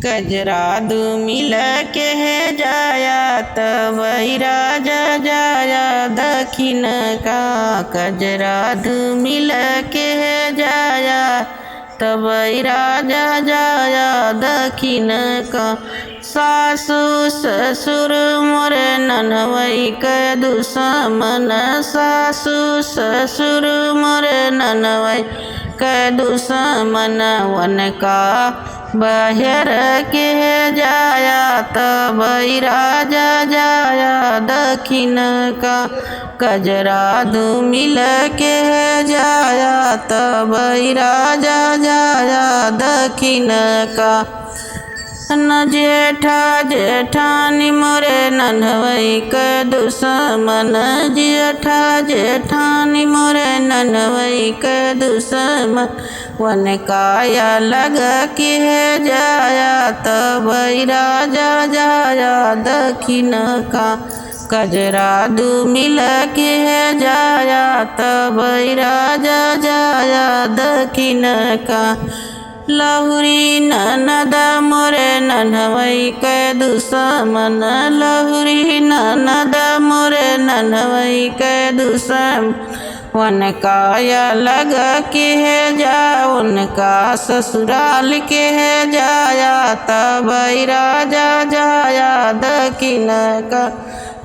कजरा दू मिल के है जाया तब राजा जाया दक्षिण का। कजरा दू मिल के है जाया तब राजा जाया दक्षिण का। सासु ससुर मोरे ननवई के दुश्मन। सासु ससुर मोरे ननवई के दुश्मन। वन का बाहर के जाया तब राजा जाया दक्षिण का। कजरा दू मिल के जाया तब राजा जाया दक्षिण का। न जेठा जेठानी मोरे ननवई के दुश्मन। जेठा जेठानी मोरे ननवई के दुश्मन। वन काया लग के जाया तब राजा जाया दक्षिण का। कजरा दू मिल के जाया तब राजा जाया दक्षिण का। लहुरी ननद मोरे ननवई के दुश्मन। लहुरी ननद मोरे ननवई के दुश्मन। वन काया लग के जा उनका ससुराल के जाया तब राजा जाया दक्षिण का।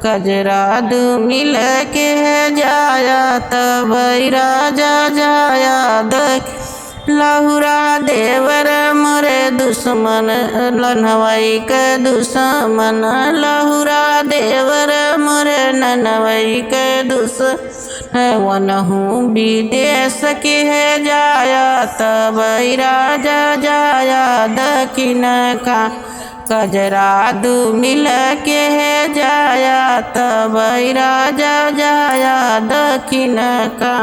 कजरा दू मिल के जाया तब राजा जाया दक्षिण। लहुरा देवर मोरे दुश्मन ननवई के दुश्मन। लहुरा देवर मोरे ननवई के दुश्मन। वनहु विदेश के जाया तब राजा जाया दक्षिण का। कजरा दू मिल के जाया तब राजा जाया दक्षिण का।